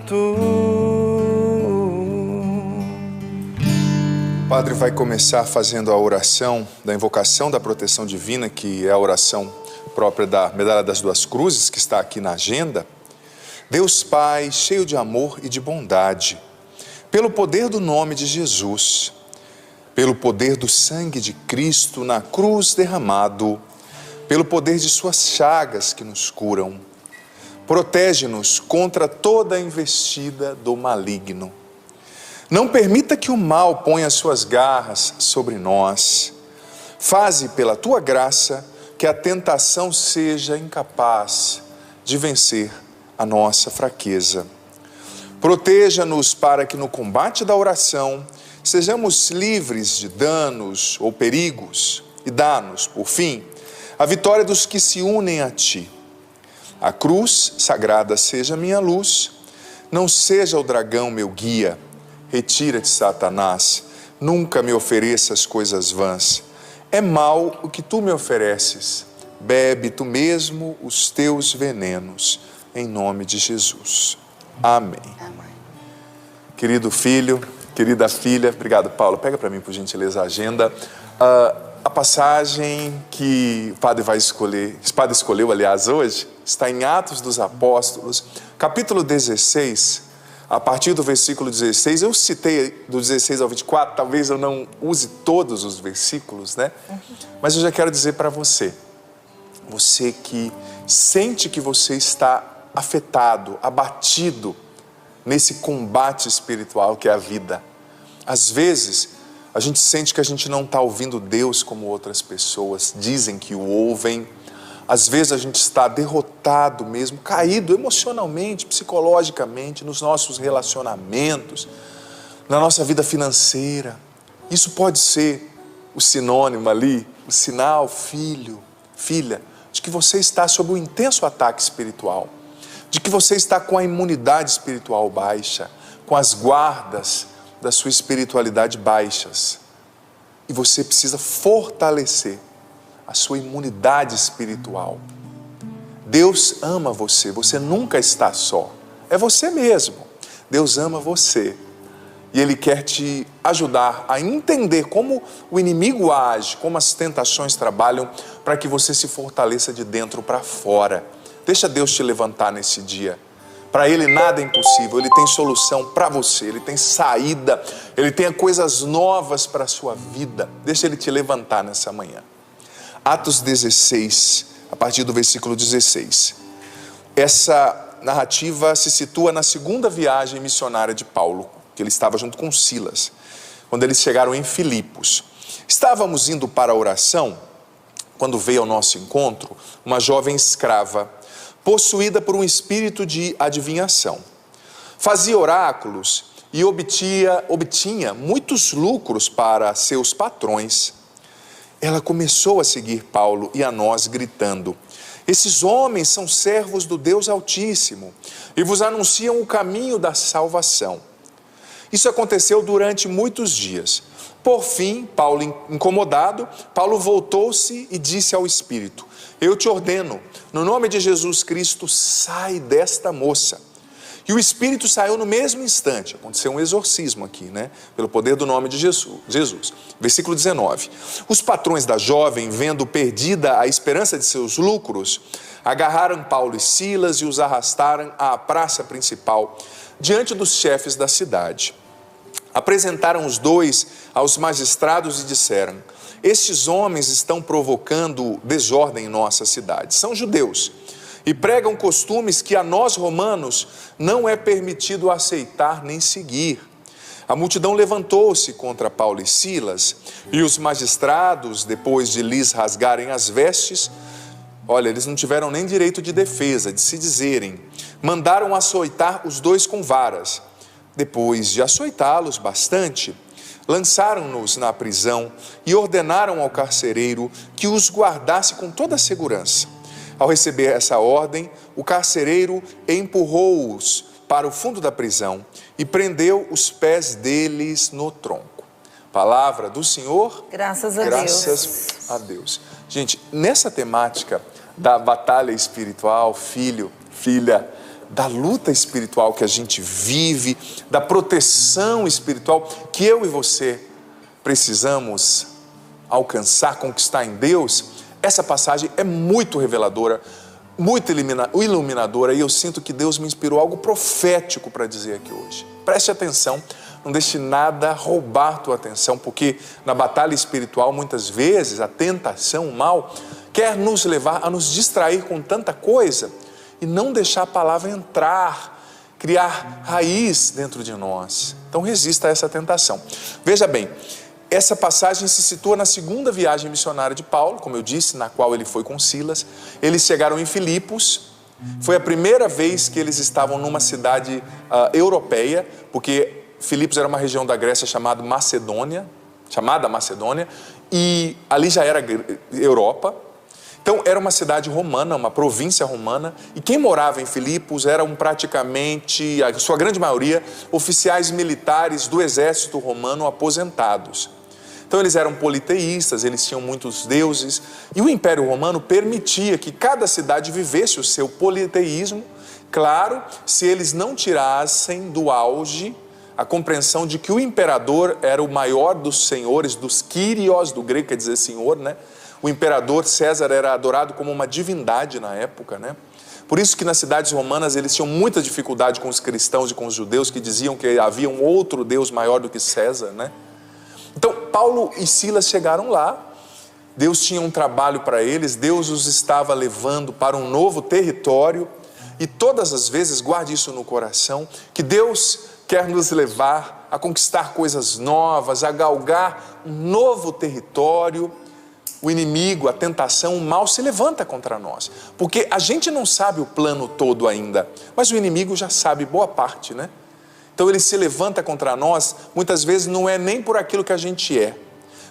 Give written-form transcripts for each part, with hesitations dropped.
Santo. O padre vai começar fazendo a oração da invocação da proteção divina, que é a oração própria da Medalha das Duas Cruzes, que está aqui na agenda. Deus Pai, cheio de amor e de bondade, pelo poder do nome de Jesus, pelo poder do sangue de Cristo na cruz derramado, pelo poder de suas chagas que nos curam, protege-nos contra toda a investida do maligno. Não permita que o mal ponha suas garras sobre nós. Faze pela tua graça que a tentação seja incapaz de vencer a nossa fraqueza. Proteja-nos para que no combate da oração sejamos livres de danos ou perigos e dá-nos, por fim, a vitória dos que se unem a ti. A cruz sagrada seja minha luz, não seja o dragão meu guia. Retira-te, Satanás, nunca me ofereças coisas vãs. É mal o que tu me ofereces. Bebe tu mesmo os teus venenos, em nome de Jesus. Amém. Amém. Querido filho, querida filha, obrigado, Paulo. Pega para mim, por gentileza, a agenda. A passagem que o padre vai escolher, o padre escolheu, aliás, hoje, está em Atos dos Apóstolos, capítulo 16, a partir do versículo 16. Eu citei do 16 ao 24, talvez eu não use todos os versículos, né? Mas eu já quero dizer para você, você que sente que você está afetado, abatido nesse combate espiritual que é a vida. Às vezes, a gente sente que a gente não está ouvindo Deus como outras pessoas dizem que o ouvem. Às vezes a gente está derrotado mesmo, caído emocionalmente, psicologicamente, nos nossos relacionamentos, na nossa vida financeira. Isso pode ser o sinônimo ali, o sinal, filho, filha, de que você está sob um intenso ataque espiritual, de que você está com a imunidade espiritual baixa, com as guardas da sua espiritualidade baixas. E você precisa fortalecer a sua imunidade espiritual. Deus ama você, você nunca está só. É você mesmo. Deus ama você. E Ele quer te ajudar a entender como o inimigo age, como as tentações trabalham, para que você se fortaleça de dentro para fora. Deixa Deus te levantar nesse dia. Para Ele nada é impossível, Ele tem solução para você, Ele tem saída, Ele tem coisas novas para a sua vida. Deixa Ele te levantar nessa manhã. Atos 16, a partir do versículo 16. Essa narrativa se situa na segunda viagem missionária de Paulo, que ele estava junto com Silas, quando eles chegaram em Filipos. Estávamos indo para a oração, quando veio ao nosso encontro uma jovem escrava, possuída por um espírito de adivinhação. Fazia oráculos e obtinha muitos lucros para seus patrões. Ela começou a seguir Paulo e a nós, gritando: esses homens são servos do Deus Altíssimo e vos anunciam o caminho da salvação. Isso aconteceu durante muitos dias. Por fim, Paulo, incomodado, Paulo voltou-se e disse ao Espírito: eu te ordeno, no nome de Jesus Cristo, sai desta moça. E o Espírito saiu no mesmo instante. Aconteceu um exorcismo aqui, né? Pelo poder do nome de Jesus. Versículo 19. Os patrões da jovem, vendo perdida a esperança de seus lucros, agarraram Paulo e Silas e os arrastaram à praça principal, diante dos chefes da cidade. Apresentaram os dois aos magistrados e disseram: estes homens estão provocando desordem em nossa cidade. São judeus e pregam costumes que a nós romanos não é permitido aceitar nem seguir. A multidão levantou-se contra Paulo e Silas, e os magistrados, depois de lhes rasgarem as vestes, olha, eles não tiveram nem direito de defesa, de se dizerem, mandaram açoitar os dois com varas. Depois de açoitá-los bastante, lançaram-nos na prisão e ordenaram ao carcereiro que os guardasse com toda a segurança. Ao receber essa ordem, o carcereiro empurrou-os para o fundo da prisão e prendeu os pés deles no tronco. Palavra do Senhor. Graças a Graças a Deus. Gente, nessa temática da batalha espiritual, filho, filha, da luta espiritual que a gente vive, da proteção espiritual que eu e você precisamos alcançar, conquistar em Deus, essa passagem é muito reveladora, muito iluminadora, e eu sinto que Deus me inspirou algo profético para dizer aqui hoje. Preste atenção, não deixe nada roubar tua atenção, porque na batalha espiritual, muitas vezes, a tentação, o mal, quer nos levar a nos distrair com tanta coisa e não deixar a palavra entrar, criar raiz dentro de nós. Então resista a essa tentação. Veja bem, essa passagem se situa na segunda viagem missionária de Paulo, como eu disse, na qual ele foi com Silas. Eles chegaram em Filipos. Foi a primeira vez que eles estavam numa cidade europeia, porque Filipos era uma região da Grécia chamada Macedônia, e ali já era Europa. Então era uma cidade romana, uma província romana, e quem morava em Filipos eram praticamente, a sua grande maioria, oficiais militares do exército romano aposentados. Então eles eram politeístas, eles tinham muitos deuses, e o Império Romano permitia que cada cidade vivesse o seu politeísmo, claro, se eles não tirassem do auge a compreensão de que o imperador era o maior dos senhores, dos Kyrios, do grego quer dizer senhor, né? O imperador César era adorado como uma divindade na época, né? Por isso que nas cidades romanas eles tinham muita dificuldade com os cristãos e com os judeus que diziam que havia um outro Deus maior do que César, né? Então Paulo e Silas chegaram lá, Deus tinha um trabalho para eles, Deus os estava levando para um novo território, e todas as vezes, guarde isso no coração, que Deus quer nos levar a conquistar coisas novas, a galgar um novo território. O inimigo, a tentação, o mal se levanta contra nós, porque a gente não sabe o plano todo ainda, mas o inimigo já sabe boa parte, né? Então ele se levanta contra nós, muitas vezes não é nem por aquilo que a gente é,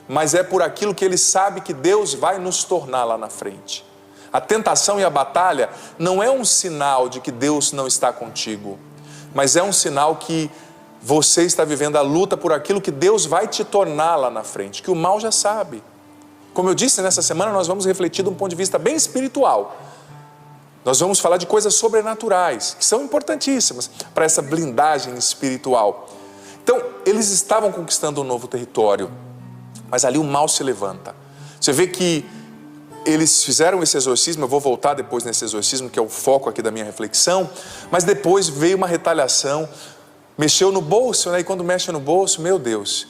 mas é por aquilo que ele sabe que Deus vai nos tornar lá na frente. A tentação e a batalha não é um sinal de que Deus não está contigo, mas é um sinal que você está vivendo a luta por aquilo que Deus vai te tornar lá na frente, que o mal já sabe. Como eu disse, nessa semana nós vamos refletir de um ponto de vista bem espiritual. Nós vamos falar de coisas sobrenaturais, que são importantíssimas para essa blindagem espiritual. Então, eles estavam conquistando um novo território, mas ali o mal se levanta. Você vê que eles fizeram esse exorcismo, eu vou voltar depois nesse exorcismo, que é o foco aqui da minha reflexão, mas depois veio uma retaliação, mexeu no bolso, né? E quando mexe no bolso, meu Deus,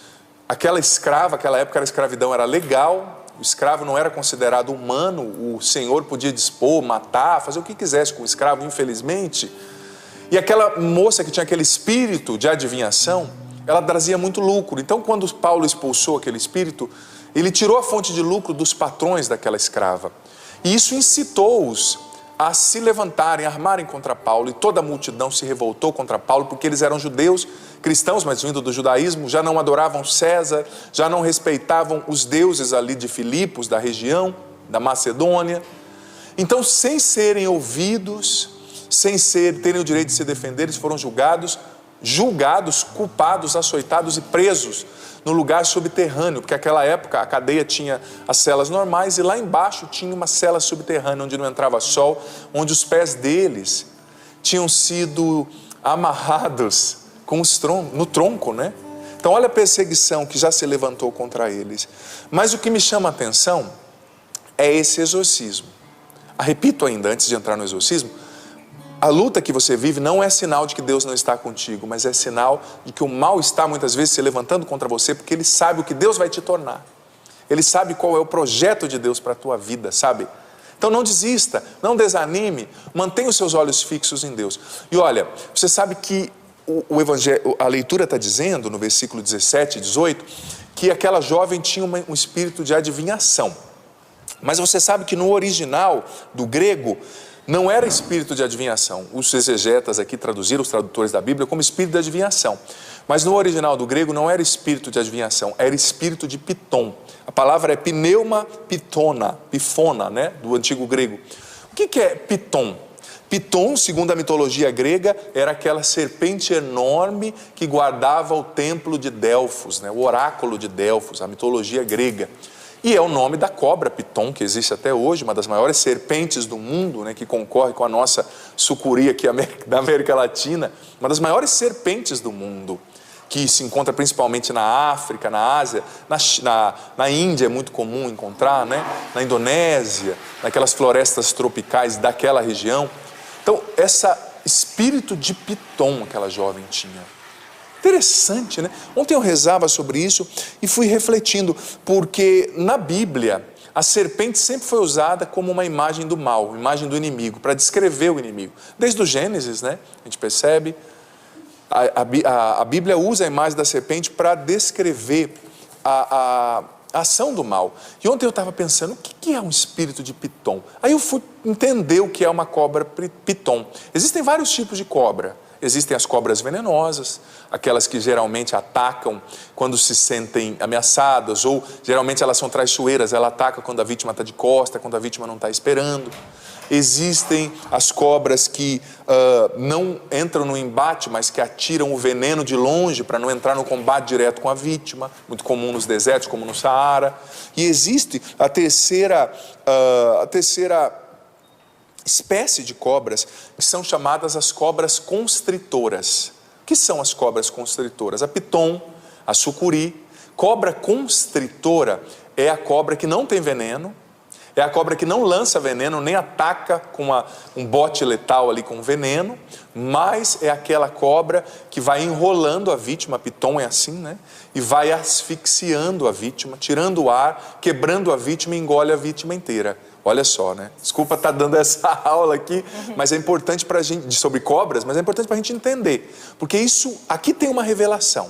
aquela escrava, aquela época a escravidão era legal, o escravo não era considerado humano, o senhor podia dispor, matar, fazer o que quisesse com o escravo, infelizmente. E aquela moça que tinha aquele espírito de adivinhação, ela trazia muito lucro. Então, quando Paulo expulsou aquele espírito, ele tirou a fonte de lucro dos patrões daquela escrava. E isso incitou-os a se levantarem, a armarem contra Paulo, e toda a multidão se revoltou contra Paulo, porque eles eram judeus, cristãos, mas vindo do judaísmo, já não adoravam César, já não respeitavam os deuses ali de Filipos, da região, da Macedônia. Então, sem serem ouvidos, sem terem o direito de se defender, eles foram julgados, culpados, açoitados e presos no lugar subterrâneo, porque naquela época a cadeia tinha as celas normais e lá embaixo tinha uma cela subterrânea onde não entrava sol, onde os pés deles tinham sido amarrados no tronco, né? Então olha a perseguição que já se levantou contra eles. Mas o que me chama a atenção é esse exorcismo. Repito ainda, antes de entrar no exorcismo, a luta que você vive não é sinal de que Deus não está contigo, mas é sinal de que o mal está muitas vezes se levantando contra você, porque ele sabe o que Deus vai te tornar. Ele sabe qual é o projeto de Deus para a tua vida, sabe? Então não desista, não desanime, mantenha os seus olhos fixos em Deus. E olha, você sabe que o Evangelho, a leitura está dizendo, no versículo 17 e 18, que aquela jovem tinha um espírito de adivinhação. Mas você sabe que no original do grego, não era espírito de adivinhação. Os exegetas aqui traduziram, os tradutores da Bíblia, como espírito de adivinhação. Mas no original do grego não era espírito de adivinhação, era espírito de piton. A palavra é pneuma pifona, né? Do antigo grego. O que é piton? Piton, segundo a mitologia grega, era aquela serpente enorme que guardava o templo de Delfos, né? O oráculo de Delfos, a mitologia grega. E é o nome da cobra piton, que existe até hoje, uma das maiores serpentes do mundo, né, que concorre com a nossa sucuri aqui da América Latina, uma das maiores serpentes do mundo, que se encontra principalmente na África, na Ásia, na Índia é muito comum encontrar, né? Na Indonésia, naquelas florestas tropicais daquela região. Então, esse espírito de piton aquela jovem tinha. Interessante, né? Ontem eu rezava sobre isso e fui refletindo, porque na Bíblia a serpente sempre foi usada como uma imagem do mal, uma imagem do inimigo, para descrever o inimigo. Desde o Gênesis, né? A gente percebe, a Bíblia usa a imagem da serpente para descrever a ação do mal. E ontem eu estava pensando, o que é um espírito de piton? Aí eu fui entender o que é uma cobra piton. Existem vários tipos de cobra. Existem as cobras venenosas, aquelas que geralmente atacam quando se sentem ameaçadas, ou geralmente elas são traiçoeiras, ela ataca quando a vítima está de costa, quando a vítima não está esperando. Existem as cobras que não entram no embate, mas que atiram o veneno de longe para não entrar no combate direto com a vítima, muito comum nos desertos, como no Saara. E existe a terceira espécie de cobras, que são chamadas as cobras constritoras. O que são as cobras constritoras? A piton, a sucuri. Cobra constritora é a cobra que não tem veneno, é a cobra que não lança veneno, nem ataca com um bote letal ali com veneno, mas é aquela cobra que vai enrolando a vítima, a piton é assim, né? E vai asfixiando a vítima, tirando o ar, quebrando a vítima e engole a vítima inteira. Olha só, né? Desculpa estar dando essa aula aqui, mas é importante para a gente, sobre cobras, mas é importante para a gente entender, porque isso, aqui tem uma revelação.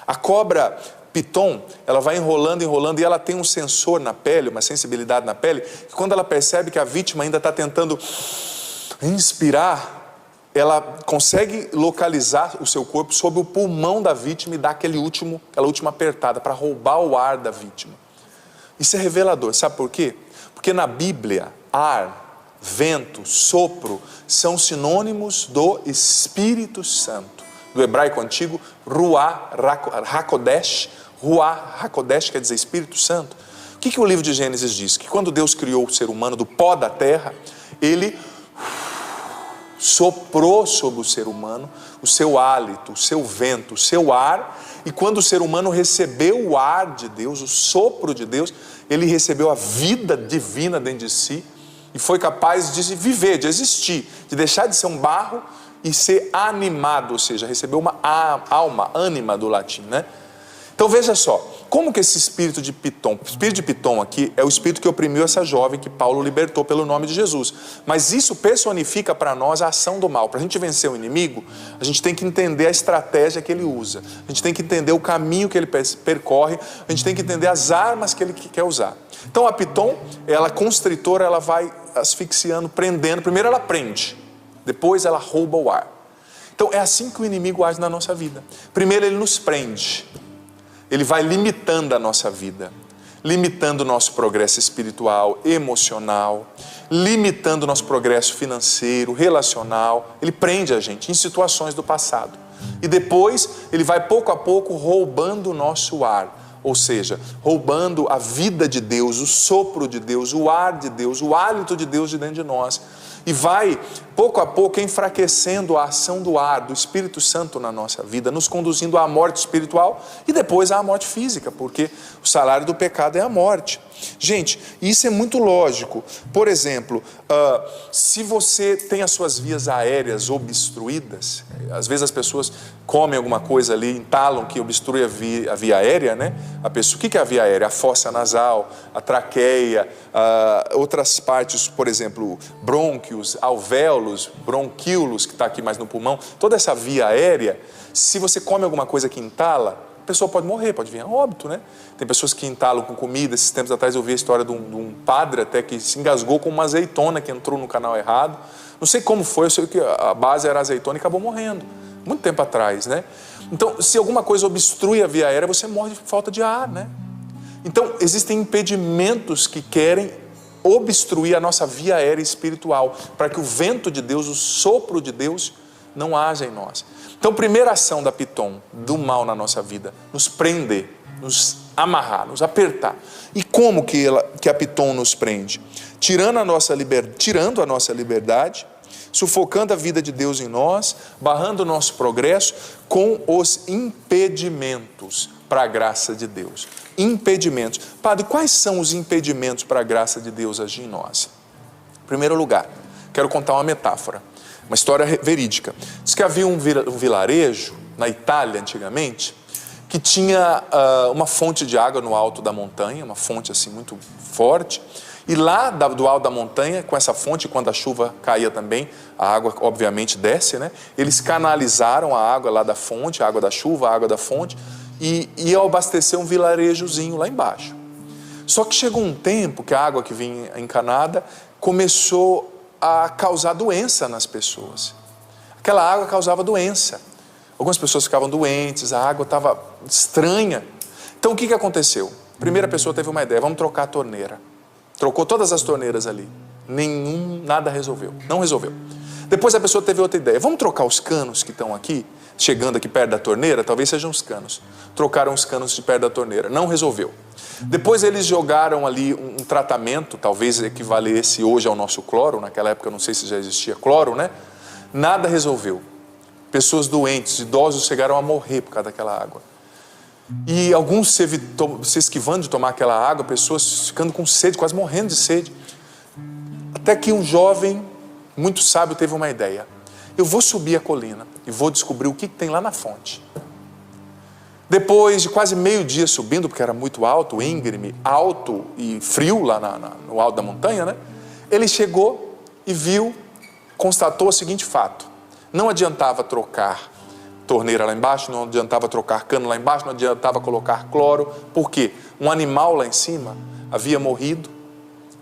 A cobra piton, ela vai enrolando e ela tem um sensor na pele, uma sensibilidade na pele, que quando ela percebe que a vítima ainda está tentando inspirar, ela consegue localizar o seu corpo sob o pulmão da vítima e dar aquela última apertada para roubar o ar da vítima. Isso é revelador, sabe por quê? Porque na Bíblia, ar, vento, sopro são sinônimos do Espírito Santo. Do hebraico antigo, Ruach HaKodesh. Ruach HaKodesh quer dizer Espírito Santo. O que o livro de Gênesis diz? Que quando Deus criou o ser humano do pó da terra, Ele soprou sobre o ser humano o seu hálito, o seu vento, o seu ar, e quando o ser humano recebeu o ar de Deus, o sopro de Deus, ele recebeu a vida divina dentro de si e foi capaz de viver, de existir, de deixar de ser um barro e ser animado, ou seja, recebeu uma alma, ânima do latim, né? Então veja só, como que esse espírito de piton, o espírito de piton aqui é o espírito que oprimiu essa jovem que Paulo libertou pelo nome de Jesus, mas isso personifica para nós a ação do mal. Para a gente vencer o inimigo, a gente tem que entender a estratégia que ele usa, a gente tem que entender o caminho que ele percorre, a gente tem que entender as armas que ele quer usar. Então a piton, ela constritora, ela vai asfixiando, prendendo, primeiro ela prende, depois ela rouba o ar. Então é assim que o inimigo age na nossa vida. Primeiro ele nos prende. Ele vai limitando a nossa vida, limitando o nosso progresso espiritual, emocional, limitando o nosso progresso financeiro, relacional. Ele prende a gente em situações do passado. E depois ele vai pouco a pouco roubando o nosso ar, ou seja, roubando a vida de Deus, o sopro de Deus, o ar de Deus, o hálito de Deus de dentro de nós. E vai, pouco a pouco, enfraquecendo a ação do ar, do Espírito Santo na nossa vida, nos conduzindo à morte espiritual e depois à morte física, porque o salário do pecado é a morte. Gente, isso é muito lógico. Por exemplo, se você tem as suas vias aéreas obstruídas, às vezes as pessoas comem alguma coisa ali, entalam que obstrui a via aérea, né? A pessoa, o que é a via aérea? A fossa nasal, a traqueia, outras partes, por exemplo, brônquios, alvéolos, bronquíolos, que está aqui mais no pulmão, toda essa via aérea, se você come alguma coisa que entala, a pessoa pode morrer, pode vir a óbito, né? Tem pessoas que entalam com comida. Esses tempos atrás eu vi a história de um padre até que se engasgou com uma azeitona que entrou no canal errado. Não sei como foi, eu sei que a base era azeitona e acabou morrendo. Muito tempo atrás, né? Então, se alguma coisa obstrui a via aérea, você morre de falta de ar, né? Então, existem impedimentos que querem obstruir a nossa via aérea espiritual, para que o vento de Deus, o sopro de Deus, não haja em nós. Então, primeira ação da piton, do mal na nossa vida, nos prender, nos amarrar, nos apertar. E como que a Piton nos prende? Tirando a nossa liberdade, sufocando a vida de Deus em nós, barrando o nosso progresso com os impedimentos para a graça de Deus. Impedimentos. Padre, quais são os impedimentos para a graça de Deus agir em nós? Em primeiro lugar, quero contar uma metáfora, uma história verídica. Diz que havia um vilarejo na Itália antigamente, que tinha uma fonte de água no alto da montanha, uma fonte assim muito forte, e lá do alto da montanha, com essa fonte, quando a chuva caía também, a água obviamente desce, né? Eles canalizaram a água lá da fonte, a água da chuva, a água da fonte, e ia abastecer um vilarejozinho lá embaixo. Só que chegou um tempo que a água que vinha encanada começou a causar doença nas pessoas. Aquela água causava doença. Algumas pessoas ficavam doentes, a água estava estranha. Então o que aconteceu? A primeira pessoa teve uma ideia, vamos trocar a torneira. Trocou todas as torneiras ali. Nada resolveu, não resolveu. Depois a pessoa teve outra ideia, vamos trocar os canos que estão aqui, chegando aqui perto da torneira, talvez sejam os canos. Trocaram os canos de perto da torneira, não resolveu. Depois eles jogaram ali um tratamento, talvez equivalesse hoje ao nosso cloro, naquela época eu não sei se já existia cloro, né? Nada resolveu. Pessoas doentes, idosos chegaram a morrer por causa daquela água. E alguns se esquivando de tomar aquela água, pessoas ficando com sede, quase morrendo de sede. Até que um jovem, muito sábio, teve uma ideia. Eu vou subir a colina e vou descobrir o que tem lá na fonte. Depois de quase meio-dia subindo, porque era muito alto, íngreme, alto e frio lá no alto da montanha, né? Ele chegou e viu, constatou o seguinte fato. Não adiantava trocar torneira lá embaixo, não adiantava trocar cano lá embaixo, não adiantava colocar cloro. Por quê? Um animal lá em cima havia morrido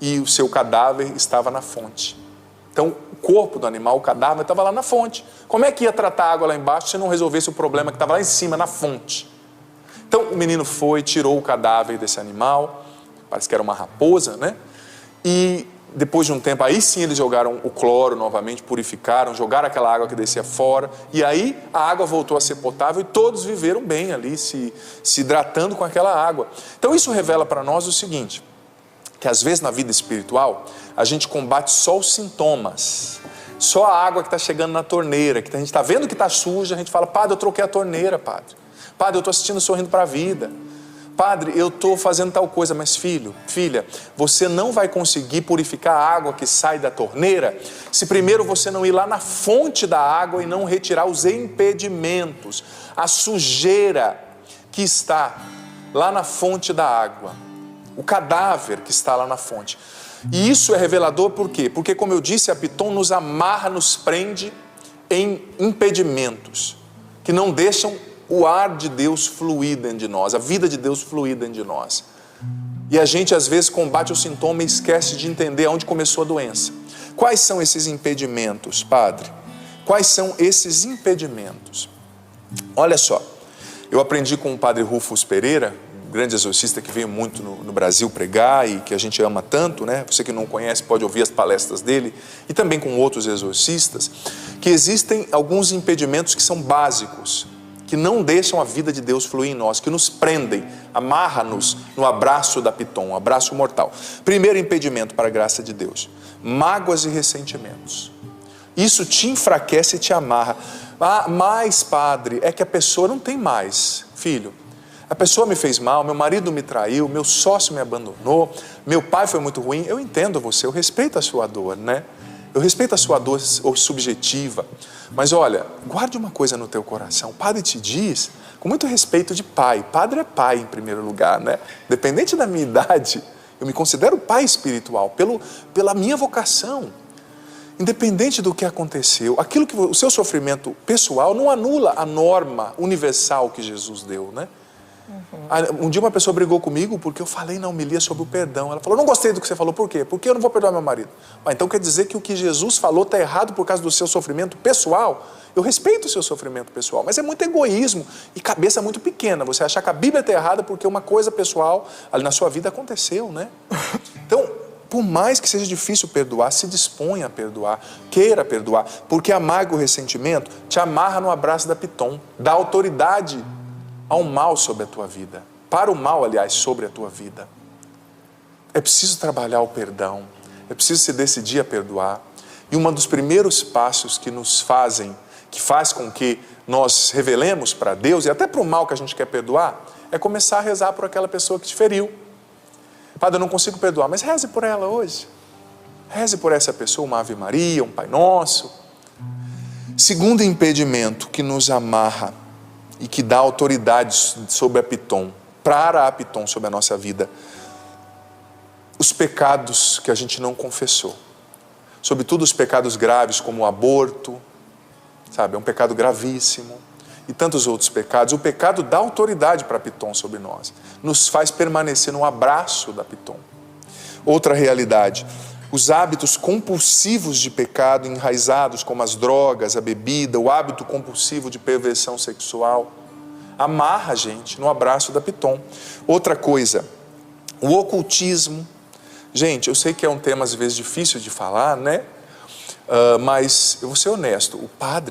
e o seu cadáver estava na fonte. Então, o corpo do animal, o cadáver, estava lá na fonte. Como é que ia tratar a água lá embaixo se não resolvesse o problema que estava lá em cima, na fonte? Então, o menino foi, tirou o cadáver desse animal, parece que era uma raposa, né? E depois de um tempo, aí sim eles jogaram o cloro novamente, purificaram, jogaram aquela água que descia fora, e aí a água voltou a ser potável e todos viveram bem ali, se hidratando com aquela água. Então isso revela para nós o seguinte, que às vezes na vida espiritual, a gente combate só os sintomas, só a água que está chegando na torneira, que a gente está vendo que está suja, a gente fala, padre, eu troquei a torneira, padre. Padre, eu estou assistindo Sorrindo para a Vida. Padre, eu estou fazendo tal coisa, mas filha, você não vai conseguir purificar a água que sai da torneira se primeiro você não ir lá na fonte da água e não retirar os impedimentos, a sujeira que está lá na fonte da água, o cadáver que está lá na fonte. E isso é revelador por quê? Porque, como eu disse, a Piton nos amarra, nos prende em impedimentos que não deixam o ar de Deus fluir dentro de nós, a vida de Deus fluir dentro de nós. E a gente às vezes combate o sintoma e esquece de entender onde começou a doença. Quais são esses impedimentos, padre? Quais são esses impedimentos? Olha só, eu aprendi com o padre Rufus Pereira, um grande exorcista que veio muito no Brasil pregar e que a gente ama tanto, né? Você que não conhece pode ouvir as palestras dele, e também com outros exorcistas, que existem alguns impedimentos que são básicos, que não deixam a vida de Deus fluir em nós, que nos prendem, amarra-nos no abraço da Piton, um abraço mortal. Primeiro impedimento para a graça de Deus, mágoas e ressentimentos. Isso te enfraquece e te amarra. Ah, mas padre, é que a pessoa não tem mais. Filho, a pessoa me fez mal, meu marido me traiu, meu sócio me abandonou, meu pai foi muito ruim. Eu entendo você, eu respeito a sua dor, né? Eu respeito a sua dor subjetiva, mas olha, guarde uma coisa no teu coração. O padre te diz, com muito respeito de pai, padre é pai em primeiro lugar, né? Dependente da minha idade, eu me considero pai espiritual, pela minha vocação. Independente do que aconteceu, o seu sofrimento pessoal não anula a norma universal que Jesus deu, né? Um dia uma pessoa brigou comigo porque eu falei na homilia sobre o perdão. Ela falou, não gostei do que você falou, por quê? Porque eu não vou perdoar meu marido. Então quer dizer que o que Jesus falou está errado por causa do seu sofrimento pessoal? Eu respeito o seu sofrimento pessoal, mas é muito egoísmo e cabeça muito pequena você achar que a Bíblia está errada porque uma coisa pessoal ali na sua vida aconteceu, né? Então, por mais que seja difícil perdoar, se disponha a perdoar, queira perdoar, porque amarga o ressentimento te amarra no abraço da Piton, dá autoridade ao mal sobre a tua vida. para o mal, aliás, sobre a tua vida. É preciso trabalhar o perdão, é preciso se decidir a perdoar. E um dos primeiros passos que faz com que nós revelemos para Deus, e até para o mal que a gente quer perdoar, é começar a rezar por aquela pessoa que te feriu. Padre, eu não consigo perdoar, mas reze por ela hoje. Reze por essa pessoa, uma Ave Maria, um Pai Nosso. Segundo impedimento que nos amarra e que dá autoridade sobre a Piton, para a Piton sobre a nossa vida, os pecados que a gente não confessou. Sobretudo os pecados graves como o aborto, sabe, é um pecado gravíssimo. E tantos outros pecados. O pecado dá autoridade para a Piton sobre nós. Nos faz permanecer no abraço da Piton. Outra realidade. Os hábitos compulsivos de pecado enraizados, como as drogas, a bebida, o hábito compulsivo de perversão sexual, amarra a gente no abraço da Piton. Outra coisa, o ocultismo. Gente, eu sei que é um tema às vezes difícil de falar, né? Mas eu vou ser honesto,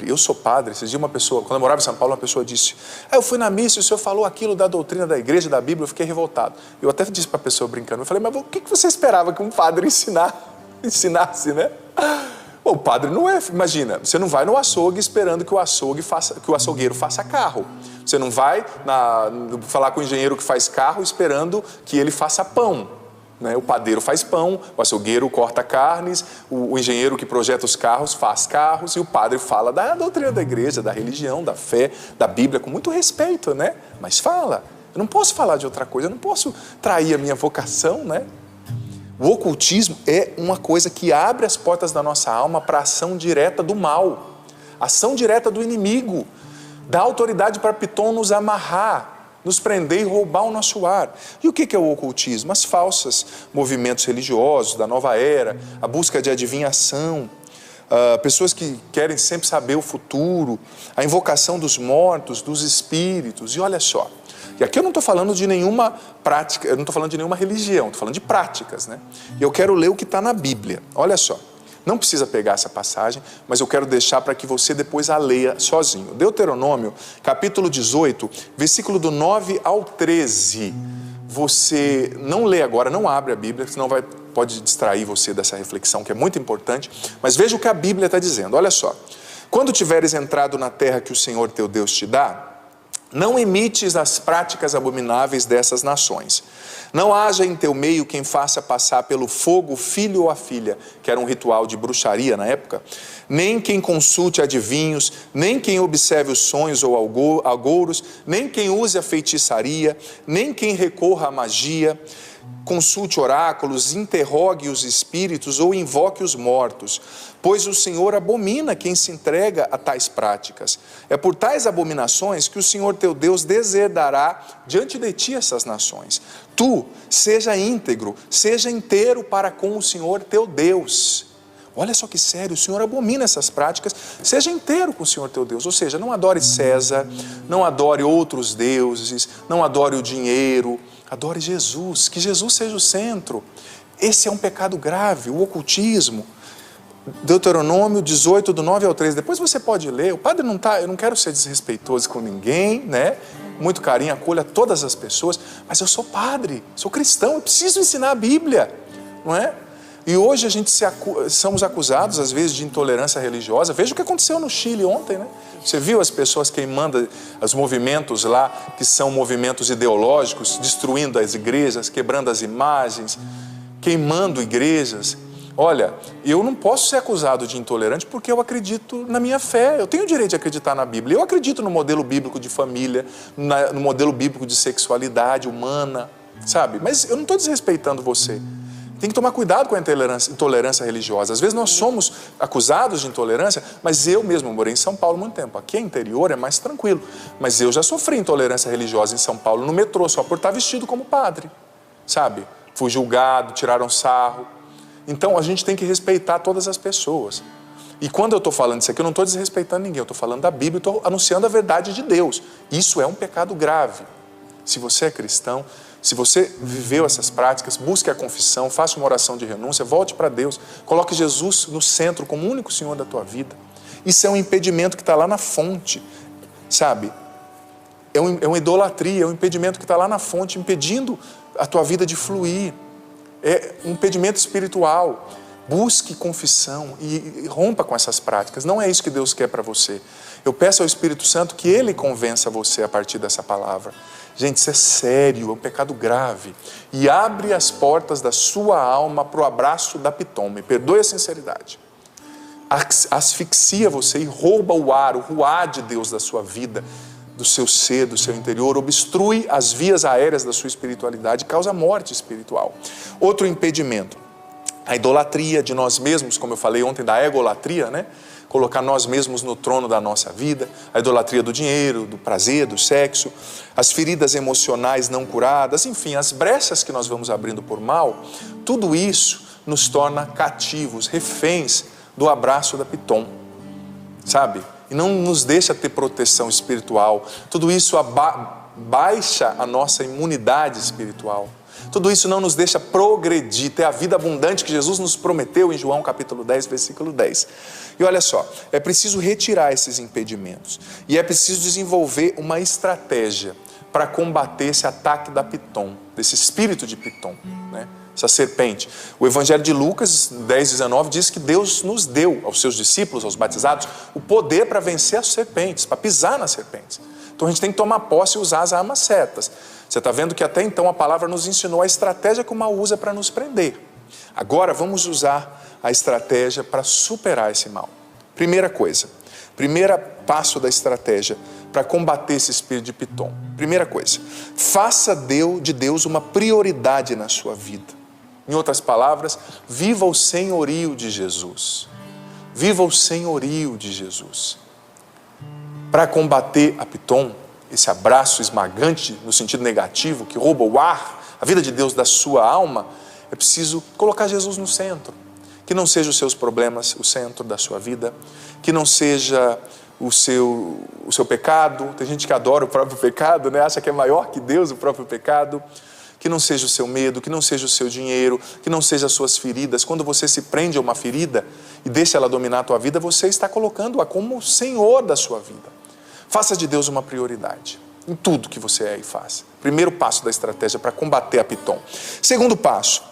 eu sou padre. Esses dias uma pessoa, quando eu morava em São Paulo, uma pessoa disse: eu fui na missa e o senhor falou aquilo da doutrina da igreja, da Bíblia, eu fiquei revoltado. Eu até disse para a pessoa brincando, eu falei, mas o que você esperava que um padre ensinasse, né? O padre não é, imagina, você não vai no açougue esperando que o açougueiro faça carro. Você não vai falar com o engenheiro que faz carro esperando que ele faça pão. O padeiro faz pão, o açougueiro corta carnes, o engenheiro que projeta os carros faz carros, e o padre fala da doutrina da igreja, da religião, da fé, da Bíblia, com muito respeito, né? Mas fala. Eu não posso falar de outra coisa, eu não posso trair a minha vocação, né? O ocultismo é uma coisa que abre as portas da nossa alma para a ação direta do mal, ação direta do inimigo, dá autoridade para Piton nos amarrar, nos prender e roubar o nosso ar. E o que é o ocultismo? As falsas movimentos religiosos da nova era, a busca de adivinhação, pessoas que querem sempre saber o futuro, a invocação dos mortos, dos espíritos. E olha só, e aqui eu não estou falando de nenhuma prática, eu não estou falando de nenhuma religião, estou falando de práticas, né? E eu quero ler o que está na Bíblia. Olha só. Não precisa pegar essa passagem, mas eu quero deixar para que você depois a leia sozinho. Deuteronômio, capítulo 18, versículo do 9 ao 13. Você não lê agora, não abre a Bíblia, senão pode distrair você dessa reflexão que é muito importante. Mas veja o que a Bíblia está dizendo, olha só. Quando tiveres entrado na terra que o Senhor teu Deus te dá, não imites as práticas abomináveis dessas nações. Não haja em teu meio quem faça passar pelo fogo o filho ou a filha, que era um ritual de bruxaria na época, nem quem consulte adivinhos, nem quem observe os sonhos ou agouros, nem quem use a feitiçaria, nem quem recorra à magia, consulte oráculos, interrogue os espíritos ou invoque os mortos, pois o Senhor abomina quem se entrega a tais práticas. É por tais abominações que o Senhor teu Deus desherdará diante de ti essas nações. Tu, seja íntegro, seja inteiro para com o Senhor teu Deus. Olha só que sério, o Senhor abomina essas práticas, seja inteiro com o Senhor teu Deus. Ou seja, não adore César, não adore outros deuses, não adore o dinheiro, adore Jesus, que Jesus seja o centro. Esse é um pecado grave, o ocultismo. Deuteronômio 18, do 9 ao 13, depois você pode ler. O padre não está, eu não quero ser desrespeitoso com ninguém, né? Muito carinho, acolha todas as pessoas, mas eu sou padre, sou cristão, eu preciso ensinar a Bíblia, não é? E hoje a gente somos acusados às vezes de intolerância religiosa. Veja o que aconteceu no Chile ontem, né? Você viu as pessoas queimando os movimentos lá, que são movimentos ideológicos, destruindo as igrejas, quebrando as imagens, queimando igrejas. Olha, eu não posso ser acusado de intolerante porque eu acredito na minha fé, eu tenho o direito de acreditar na Bíblia, eu acredito no modelo bíblico de família, no modelo bíblico de sexualidade humana, sabe? Mas eu não estou desrespeitando você. Tem que tomar cuidado com a intolerância religiosa. Às vezes nós somos acusados de intolerância, mas eu mesmo morei em São Paulo há muito tempo. Aqui é interior, é mais tranquilo. Mas eu já sofri intolerância religiosa em São Paulo, no metrô, só por estar vestido como padre, sabe? Fui julgado, tiraram sarro. Então, a gente tem que respeitar todas as pessoas. E quando eu estou falando isso aqui, eu não estou desrespeitando ninguém, eu estou falando da Bíblia, estou anunciando a verdade de Deus. Isso é um pecado grave. Se você é cristão, se você viveu essas práticas, busque a confissão, faça uma oração de renúncia, volte para Deus, coloque Jesus no centro como o único Senhor da tua vida. Isso é um impedimento que está lá na fonte, sabe? é uma idolatria, é um impedimento que está lá na fonte, impedindo a tua vida de fluir. É um impedimento espiritual. Busque confissão e rompa com essas práticas. Não é isso que Deus quer para você. Eu peço ao Espírito Santo que Ele convença você a partir dessa palavra. Gente, isso é sério, é um pecado grave. E abre as portas da sua alma para o abraço da Pitom. Me perdoe a sinceridade. Asfixia você e rouba o ar, o ruá de Deus da sua vida, do seu ser, do seu interior, obstrui as vias aéreas da sua espiritualidade, causa morte espiritual. Outro impedimento, a idolatria de nós mesmos, como eu falei ontem da egolatria, né? Colocar nós mesmos no trono da nossa vida, a idolatria do dinheiro, do prazer, do sexo, as feridas emocionais não curadas, enfim, as brechas que nós vamos abrindo por mal, tudo isso nos torna cativos, reféns do abraço da Pitom, sabe? E não nos deixa ter proteção espiritual. Tudo isso baixa a nossa imunidade espiritual. Tudo isso não nos deixa progredir, ter a vida abundante que Jesus nos prometeu em João capítulo 10, versículo 10. E olha só, é preciso retirar esses impedimentos. E é preciso desenvolver uma estratégia para combater esse ataque da Pitom, desse espírito de Pitom, né? Essa serpente. O Evangelho de Lucas 10, 19 diz que Deus nos deu, aos seus discípulos, aos batizados, o poder para vencer as serpentes, para pisar nas serpentes. Então a gente tem que tomar posse e usar as armas certas. Você está vendo que até então a palavra nos ensinou a estratégia que o mal usa para nos prender. Agora vamos usar a estratégia para superar esse mal. Primeira coisa, primeiro passo da estratégia para combater esse espírito de Pitom. Primeira coisa, faça de Deus uma prioridade na sua vida. Em outras palavras, viva o senhorio de Jesus. Viva o senhorio de Jesus. Para combater a Pitom, esse abraço esmagante no sentido negativo, que rouba o ar, a vida de Deus da sua alma, é preciso colocar Jesus no centro. Que não sejam os seus problemas o centro da sua vida, que não seja o seu pecado. Tem gente que adora o próprio pecado, né? Acha que é maior que Deus o próprio pecado. Que não seja o seu medo, que não seja o seu dinheiro, que não seja as suas feridas. Quando você se prende a uma ferida e deixa ela dominar a tua vida, você está colocando-a como o Senhor da sua vida. Faça de Deus uma prioridade em tudo que você é e faz. Primeiro passo da estratégia para combater a Pitom. Segundo passo,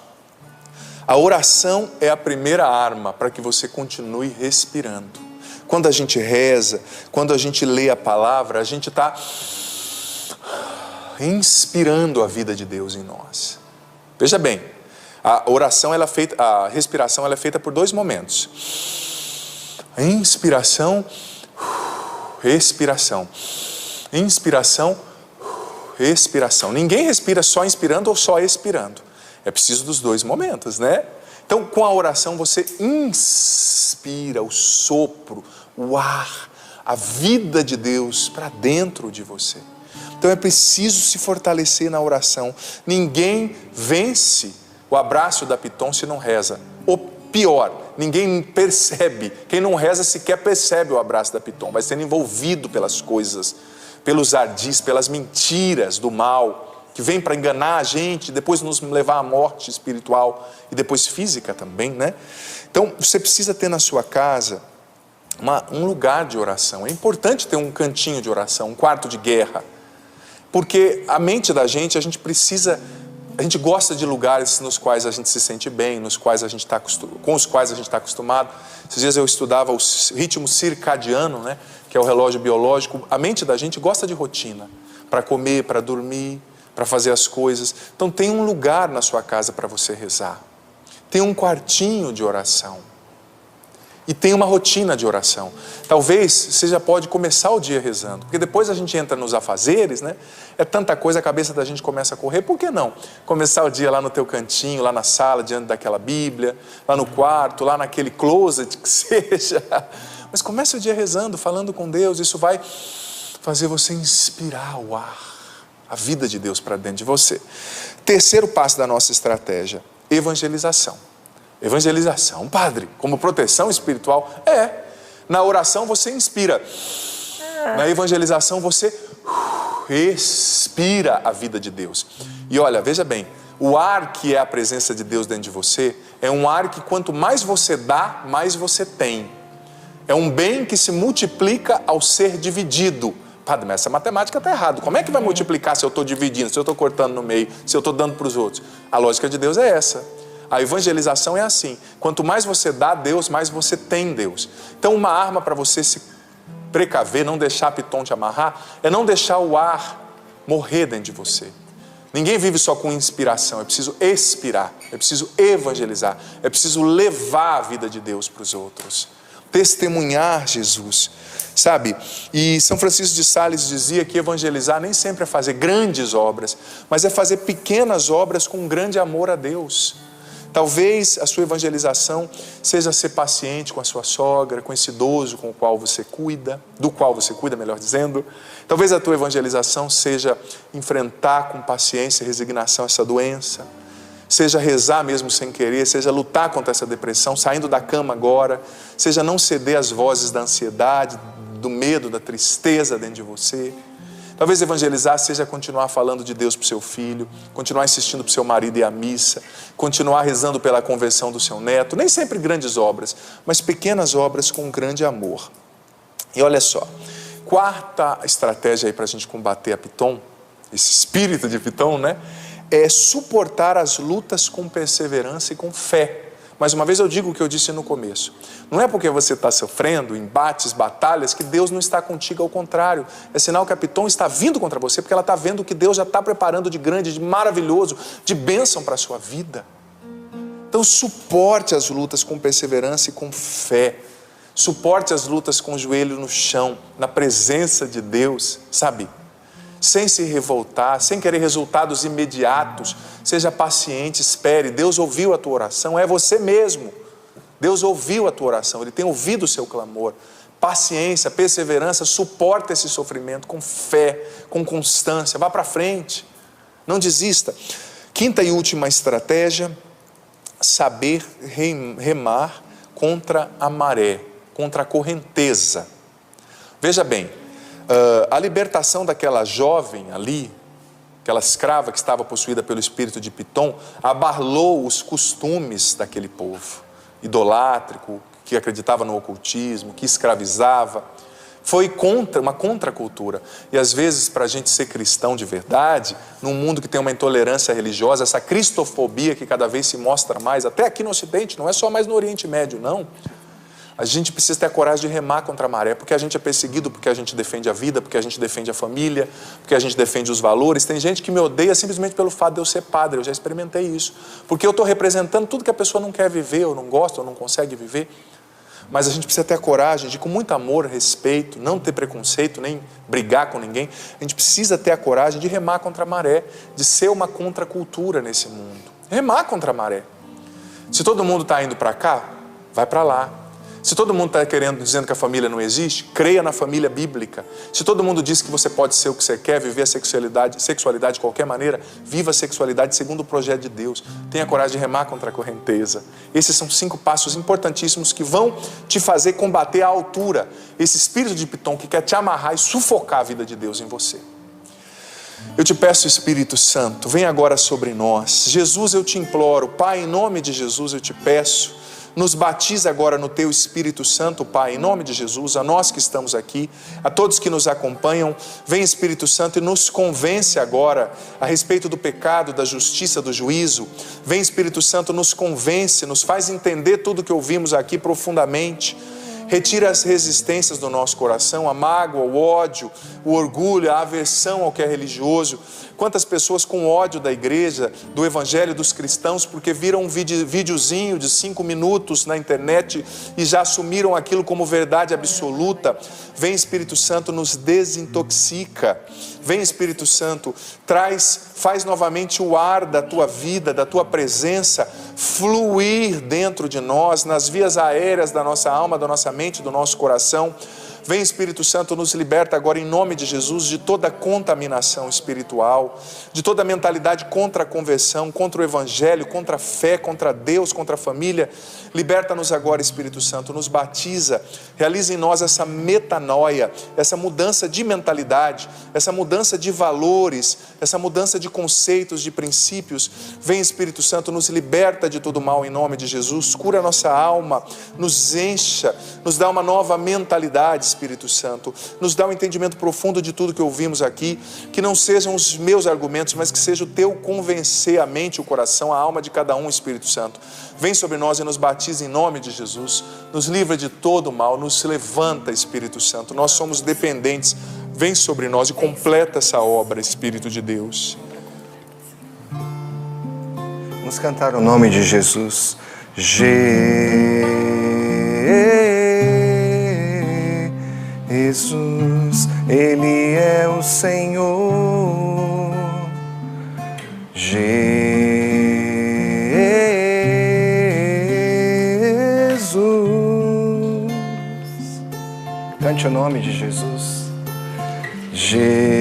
a oração é a primeira arma para que você continue respirando. Quando a gente reza, quando a gente lê a palavra, a gente está inspirando a vida de Deus em nós. Veja bem, a oração, a respiração ela é feita por dois momentos. Inspiração, respiração. Inspiração, respiração. Ninguém respira só inspirando ou só expirando. É preciso dos dois momentos, né? Então, com a oração, você inspira o sopro, o ar, a vida de Deus para dentro de você. Então, é preciso se fortalecer na oração. Ninguém vence o abraço da Pitom se não reza. Ou pior, ninguém percebe. Quem não reza sequer percebe o abraço da Pitom. Vai sendo envolvido pelas coisas, pelos ardis, pelas mentiras do mal, que vem para enganar a gente, depois nos levar à morte espiritual e depois física também, né? Então, você precisa ter na sua casa um lugar de oração. É importante ter um cantinho de oração, um quarto de guerra. Porque a mente da gente, a gente gosta de lugares nos quais a gente se sente bem, com os quais a gente está acostumado. Esses dias eu estudava o ritmo circadiano, né? Que é o relógio biológico. A mente da gente gosta de rotina, para comer, para dormir, para fazer as coisas. Então tem um lugar na sua casa para você rezar. Tem um quartinho de oração. E tem uma rotina de oração. Talvez você já pode começar o dia rezando. Porque depois a gente entra nos afazeres, né? É tanta coisa, a cabeça da gente começa a correr. Por que não? Começar o dia lá no teu cantinho, lá na sala, diante daquela Bíblia, lá no quarto, lá naquele closet que seja. Mas comece o dia rezando, falando com Deus. Isso vai fazer você inspirar o ar, a vida de Deus para dentro de você. Terceiro passo da nossa estratégia, evangelização. Evangelização, padre, como proteção espiritual? Na oração você inspira. Na evangelização você respira a vida de Deus. E olha, veja bem, o ar que é a presença de Deus dentro de você é um ar que quanto mais você dá, mais você tem. É um bem que se multiplica ao ser dividido. Padre, mas essa matemática está errada. Como é que vai multiplicar se eu estou dividindo, se eu estou cortando no meio, se eu estou dando para os outros? A lógica de Deus é essa. A evangelização é assim. Quanto mais você dá a Deus, mais você tem Deus. Então uma arma para você se precaver, não deixar a Piton te amarrar, é não deixar o ar morrer dentro de você. Ninguém vive só com inspiração, é preciso expirar, é preciso evangelizar, é preciso levar a vida de Deus para os outros. Testemunhar Jesus, sabe? E São Francisco de Sales dizia que evangelizar nem sempre é fazer grandes obras, mas é fazer pequenas obras com grande amor a Deus. Talvez a sua evangelização seja ser paciente com a sua sogra, com esse idoso com o qual você cuida, do qual você cuida, melhor dizendo. Talvez a tua evangelização seja enfrentar com paciência e resignação essa doença, seja rezar mesmo sem querer, seja lutar contra essa depressão, saindo da cama agora, seja não ceder às vozes da ansiedade, do medo, da tristeza dentro de você. Talvez evangelizar seja continuar falando de Deus para o seu filho, continuar insistindo para o seu marido ir à missa, continuar rezando pela conversão do seu neto. Nem sempre grandes obras, mas pequenas obras com grande amor. E olha só, quarta estratégia aí para a gente combater a Piton, esse espírito de Piton, né? É suportar as lutas com perseverança e com fé. Mais uma vez eu digo o que eu disse no começo. Não é porque você está sofrendo embates, batalhas, que Deus não está contigo, ao contrário. É sinal que a Piton está vindo contra você, porque ela está vendo o que Deus já está preparando de grande, de maravilhoso, de bênção para a sua vida. Então suporte as lutas com perseverança e com fé. Suporte as lutas com o joelho no chão, na presença de Deus, sabe? Sem se revoltar, sem querer resultados imediatos. Seja paciente, espere. Deus ouviu a tua oração, é você mesmo. Deus ouviu a tua oração, Ele tem ouvido o seu clamor. Paciência, perseverança, suporta esse sofrimento com fé, com constância. Vá para frente, não desista. Quinta e última estratégia, saber remar contra a maré, contra a correnteza. Veja bem, a libertação daquela jovem ali, aquela escrava que estava possuída pelo espírito de Piton, abalou os costumes daquele povo idolátrico, que acreditava no ocultismo, que escravizava. Foi uma contracultura. E às vezes, para a gente ser cristão de verdade, num mundo que tem uma intolerância religiosa, essa cristofobia que cada vez se mostra mais, até aqui no Ocidente, não é só mais no Oriente Médio, não. A gente precisa ter a coragem de remar contra a maré, porque a gente é perseguido, porque a gente defende a vida, porque a gente defende a família, porque a gente defende os valores. Tem gente que me odeia simplesmente pelo fato de eu ser padre, eu já experimentei isso. Porque eu estou representando tudo que a pessoa não quer viver, ou não gosta, ou não consegue viver. Mas a gente precisa ter a coragem de, com muito amor, respeito, não ter preconceito, nem brigar com ninguém. A gente precisa ter a coragem de remar contra a maré, de ser uma contracultura nesse mundo. Remar contra a maré. Se todo mundo está indo para cá, vai para lá. Se todo mundo está dizendo que a família não existe, creia na família bíblica. Se todo mundo diz que você pode ser o que você quer, viver a sexualidade de qualquer maneira, viva a sexualidade segundo o projeto de Deus. Tenha coragem de remar contra a correnteza. Esses são 5 passos importantíssimos que vão te fazer combater à altura esse espírito de Piton que quer te amarrar e sufocar a vida de Deus em você. Eu te peço, Espírito Santo, vem agora sobre nós. Jesus, eu te imploro, Pai, em nome de Jesus eu te peço, nos batiza agora no Teu Espírito Santo, Pai, em nome de Jesus, a nós que estamos aqui, a todos que nos acompanham. Vem, Espírito Santo, e nos convence agora a respeito do pecado, da justiça, do juízo. Vem, Espírito Santo, nos convence, nos faz entender tudo o que ouvimos aqui profundamente. Retira as resistências do nosso coração, a mágoa, o ódio, o orgulho, a aversão ao que é religioso. Quantas pessoas com ódio da igreja, do evangelho, dos cristãos, porque viram um videozinho de 5 minutos na internet e já assumiram aquilo como verdade absoluta. Vem, Espírito Santo, nos desintoxica. Vem, Espírito Santo, faz novamente o ar da Tua vida, da Tua presença, fluir dentro de nós, nas vias aéreas da nossa alma, da nossa mente, do nosso coração. Vem, Espírito Santo, nos liberta agora em nome de Jesus de toda contaminação espiritual, de toda mentalidade contra a conversão, contra o Evangelho, contra a fé, contra Deus, contra a família. Liberta-nos agora, Espírito Santo, nos batiza, realiza em nós essa metanoia, essa mudança de mentalidade, essa mudança de valores, essa mudança de conceitos, de princípios. Vem, Espírito Santo, nos liberta de todo mal em nome de Jesus, cura a nossa alma, nos encha, nos dá uma nova mentalidade. Espírito Santo. Nos dá um entendimento profundo de tudo que ouvimos aqui, que não sejam os meus argumentos, mas que seja o teu convencer a mente, o coração, a alma de cada um, Espírito Santo. Vem sobre nós e nos batiza em nome de Jesus. Nos livra de todo o mal, nos levanta, Espírito Santo. Nós somos dependentes. Vem sobre nós e completa essa obra, Espírito de Deus. Vamos cantar o nome de Jesus. Jesus, Ele é o Senhor. Jesus. Cante o nome de Jesus. Jesus.